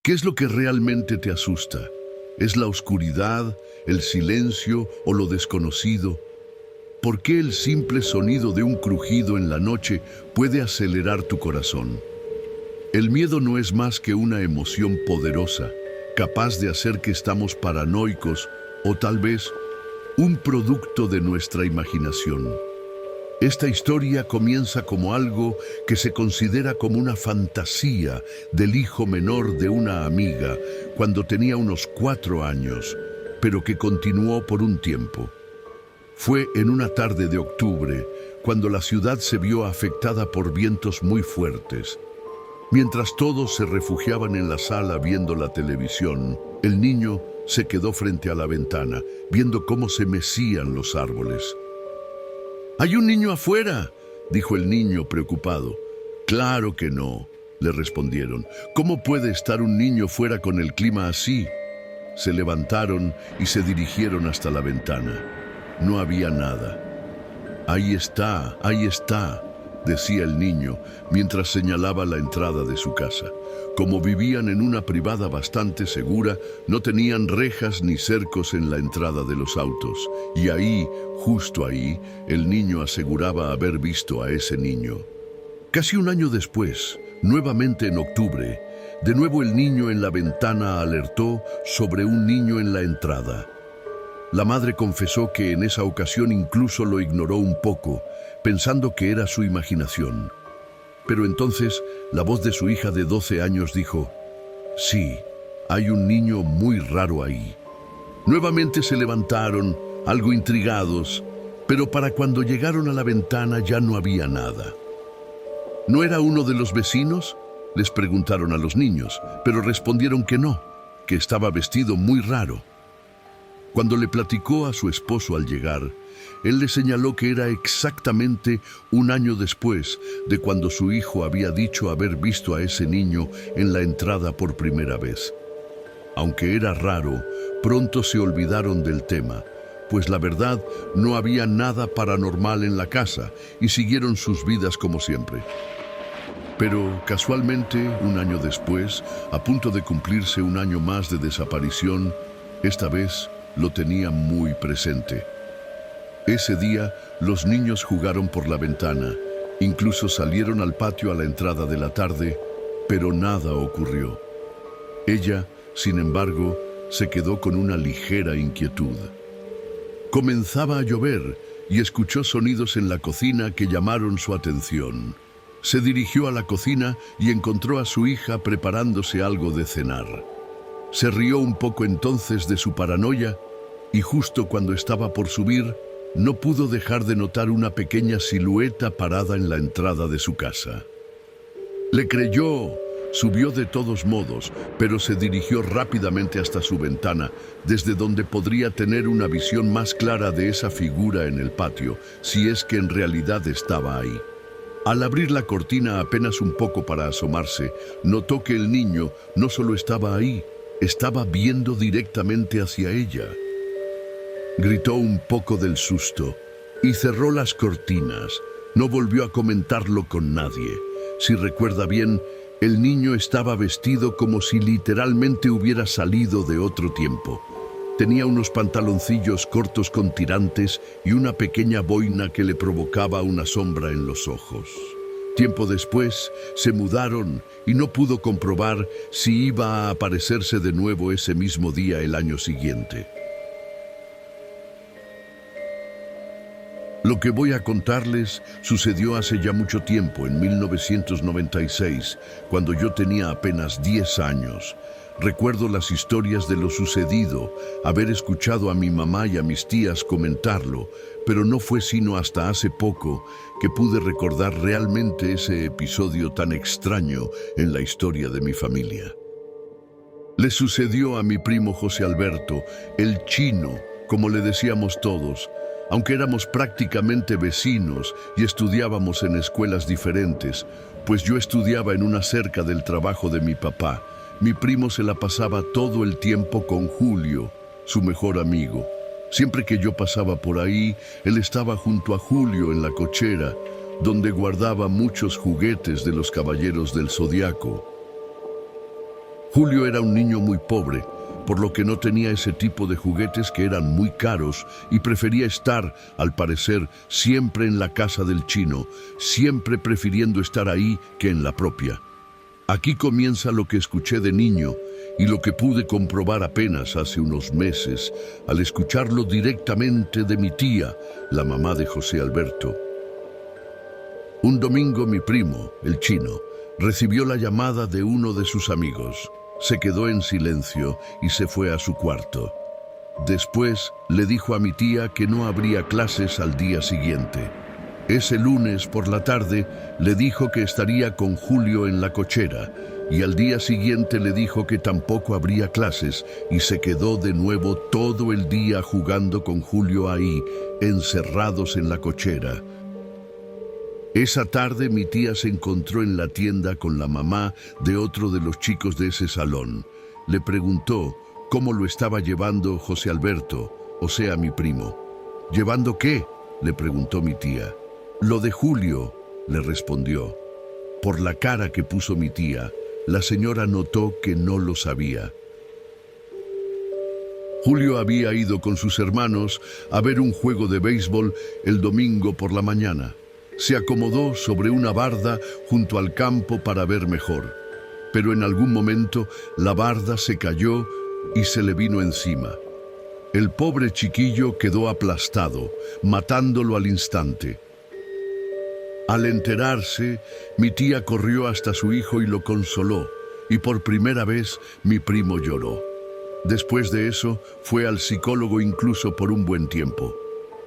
¿Qué es lo que realmente te asusta? ¿Es la oscuridad, el silencio o lo desconocido? ¿Por qué el simple sonido de un crujido en la noche puede acelerar tu corazón? El miedo no es más que una emoción poderosa, capaz de hacer que estamos paranoicos o tal vez un producto de nuestra imaginación. Esta historia comienza como algo que se considera como una fantasía del hijo menor de una amiga cuando tenía unos 4 años, pero que continuó por un tiempo. Fue en una tarde de octubre cuando la ciudad se vio afectada por vientos muy fuertes. Mientras todos se refugiaban en la sala viendo la televisión, el niño se quedó frente a la ventana, viendo cómo se mecían los árboles. «¡Hay un niño afuera!», dijo el niño preocupado. «Claro que no», le respondieron. «¿Cómo puede estar un niño fuera con el clima así?». Se levantaron y se dirigieron hasta la ventana. No había nada. «Ahí está, decía el niño mientras señalaba la entrada de su casa. Como vivían en una privada bastante segura, no tenían rejas ni cercos en la entrada de los autos. Y ahí, justo ahí, el niño aseguraba haber visto a ese niño. Casi un año después, nuevamente en octubre, de nuevo el niño en la ventana alertó sobre un niño en la entrada. La madre confesó que en esa ocasión incluso lo ignoró un poco, pensando que era su imaginación. Pero entonces la voz de su hija de 12 años dijo: «Sí, hay un niño muy raro ahí». Nuevamente se levantaron, algo intrigados, pero para cuando llegaron a la ventana ya no había nada. «¿No era uno de los vecinos?», les preguntaron a los niños, pero respondieron que no, que estaba vestido muy raro. Cuando le platicó a su esposo al llegar, él le señaló que era exactamente un año después de cuando su hijo había dicho haber visto a ese niño en la entrada por primera vez. Aunque era raro, pronto se olvidaron del tema, pues la verdad no había nada paranormal en la casa y siguieron sus vidas como siempre. Pero casualmente, un año después, a punto de cumplirse un año más de desaparición, esta vez lo tenía muy presente. Ese día, los niños jugaron por la ventana, incluso salieron al patio a la entrada de la tarde, pero nada ocurrió. Ella, sin embargo, se quedó con una ligera inquietud. Comenzaba a llover y escuchó sonidos en la cocina que llamaron su atención. Se dirigió a la cocina y encontró a su hija preparándose algo de cenar. Se rió un poco entonces de su paranoia y justo cuando estaba por subir, no pudo dejar de notar una pequeña silueta parada en la entrada de su casa. Le creyó, subió de todos modos, pero se dirigió rápidamente hasta su ventana, desde donde podría tener una visión más clara de esa figura en el patio, si es que en realidad estaba ahí. Al abrir la cortina apenas un poco para asomarse, notó que el niño no solo estaba ahí, estaba viendo directamente hacia ella. Gritó un poco del susto y cerró las cortinas. No volvió a comentarlo con nadie. Si recuerda bien, el niño estaba vestido como si literalmente hubiera salido de otro tiempo. Tenía unos pantaloncillos cortos con tirantes y una pequeña boina que le provocaba una sombra en los ojos. Tiempo después, se mudaron y no pudo comprobar si iba a aparecerse de nuevo ese mismo día el año siguiente. Lo que voy a contarles sucedió hace ya mucho tiempo, en 1996, cuando yo tenía apenas 10 años. Recuerdo las historias de lo sucedido, haber escuchado a mi mamá y a mis tías comentarlo, pero no fue sino hasta hace poco que pude recordar realmente ese episodio tan extraño en la historia de mi familia. Le sucedió a mi primo José Alberto, el chino, como le decíamos todos. Aunque éramos prácticamente vecinos y estudiábamos en escuelas diferentes, pues yo estudiaba en una cerca del trabajo de mi papá, mi primo se la pasaba todo el tiempo con Julio, su mejor amigo. Siempre que yo pasaba por ahí, él estaba junto a Julio en la cochera, donde guardaba muchos juguetes de los caballeros del Zodiaco. Julio era un niño muy pobre, por lo que no tenía ese tipo de juguetes que eran muy caros y prefería estar, al parecer, siempre en la casa del chino, siempre prefiriendo estar ahí que en la propia. Aquí comienza lo que escuché de niño y lo que pude comprobar apenas hace unos meses al escucharlo directamente de mi tía, la mamá de José Alberto. Un domingo mi primo, el chino, recibió la llamada de uno de sus amigos. Se quedó en silencio y se fue a su cuarto. Después le dijo a mi tía que no habría clases al día siguiente. Ese lunes por la tarde le dijo que estaría con Julio en la cochera y al día siguiente le dijo que tampoco habría clases y se quedó de nuevo todo el día jugando con Julio ahí, encerrados en la cochera. Esa tarde mi tía se encontró en la tienda con la mamá de otro de los chicos de ese salón. Le preguntó cómo lo estaba llevando José Alberto, o sea, mi primo. ¿Llevando qué?, le preguntó mi tía. Lo de Julio, le respondió. Por la cara que puso mi tía, la señora notó que no lo sabía. Julio había ido con sus hermanos a ver un juego de béisbol el domingo por la mañana. Se acomodó sobre una barda junto al campo para ver mejor, pero en algún momento la barda se cayó y se le vino encima. El pobre chiquillo quedó aplastado, matándolo al instante. Al enterarse, mi tía corrió hasta su hijo y lo consoló, y por primera vez mi primo lloró. Después de eso, fue al psicólogo incluso por un buen tiempo.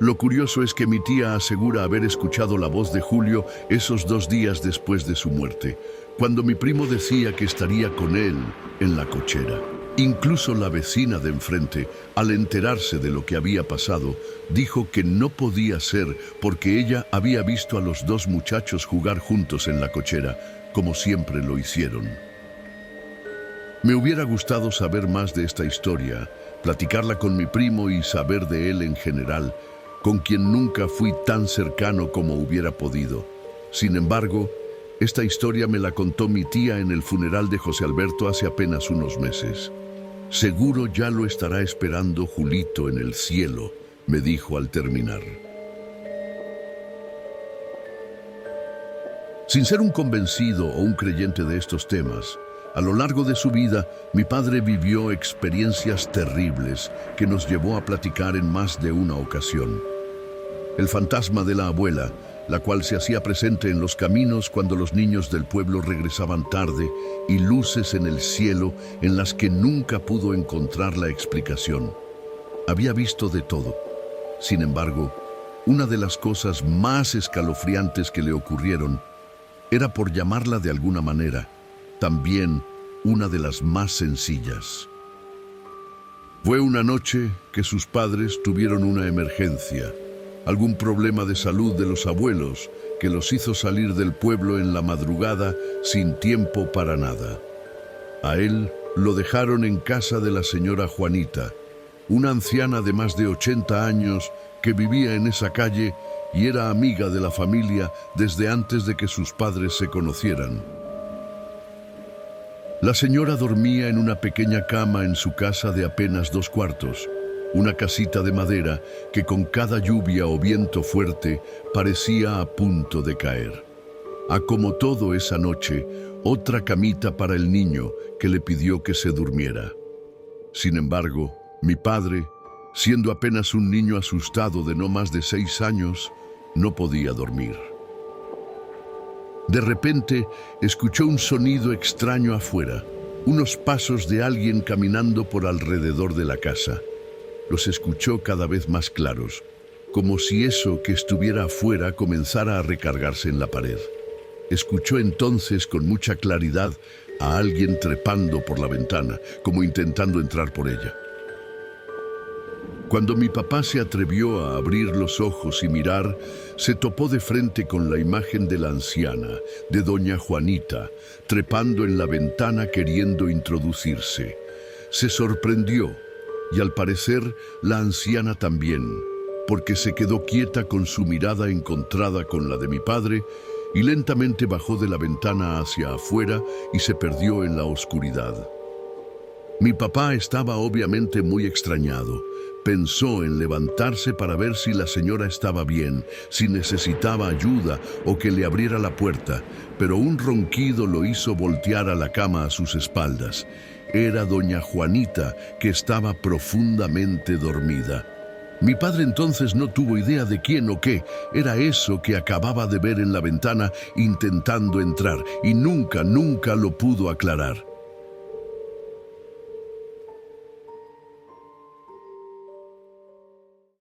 Lo curioso es que mi tía asegura haber escuchado la voz de Julio esos 2 días después de su muerte, cuando mi primo decía que estaría con él en la cochera. Incluso la vecina de enfrente, al enterarse de lo que había pasado, dijo que no podía ser porque ella había visto a los 2 muchachos jugar juntos en la cochera, como siempre lo hicieron. Me hubiera gustado saber más de esta historia, platicarla con mi primo y saber de él en general, con quien nunca fui tan cercano como hubiera podido. Sin embargo, esta historia me la contó mi tía en el funeral de José Alberto hace apenas unos meses. Seguro ya lo estará esperando Julito en el cielo, me dijo al terminar. Sin ser un convencido o un creyente de estos temas, a lo largo de su vida, mi padre vivió experiencias terribles que nos llevó a platicar en más de una ocasión. El fantasma de la abuela, la cual se hacía presente en los caminos cuando los niños del pueblo regresaban tarde, y luces en el cielo en las que nunca pudo encontrar la explicación. Había visto de todo. Sin embargo, una de las cosas más escalofriantes que le ocurrieron era, por llamarla de alguna manera, también una de las más sencillas. Fue una noche que sus padres tuvieron una emergencia, algún problema de salud de los abuelos que los hizo salir del pueblo en la madrugada sin tiempo para nada. A él lo dejaron en casa de la señora Juanita, una anciana de más de 80 años que vivía en esa calle y era amiga de la familia desde antes de que sus padres se conocieran. La señora dormía en una pequeña cama en su casa de apenas 2 cuartos, una casita de madera que con cada lluvia o viento fuerte parecía a punto de caer. Acomodó esa noche otra camita para el niño que le pidió que se durmiera. Sin embargo, mi padre, siendo apenas un niño asustado de no más de 6 años, no podía dormir. De repente, escuchó un sonido extraño afuera, unos pasos de alguien caminando por alrededor de la casa. Los escuchó cada vez más claros, como si eso que estuviera afuera comenzara a recargarse en la pared. Escuchó entonces con mucha claridad a alguien trepando por la ventana, como intentando entrar por ella. Cuando mi papá se atrevió a abrir los ojos y mirar, se topó de frente con la imagen de la anciana, de doña Juanita, trepando en la ventana queriendo introducirse. Se sorprendió, y al parecer la anciana también, porque se quedó quieta con su mirada encontrada con la de mi padre y lentamente bajó de la ventana hacia afuera y se perdió en la oscuridad. Mi papá estaba obviamente muy extrañado. Pensó en levantarse para ver si la señora estaba bien, si necesitaba ayuda o que le abriera la puerta, pero un ronquido lo hizo voltear a la cama a sus espaldas. Era doña Juanita, que estaba profundamente dormida. Mi padre entonces no tuvo idea de quién o qué era eso que acababa de ver en la ventana intentando entrar y nunca lo pudo aclarar.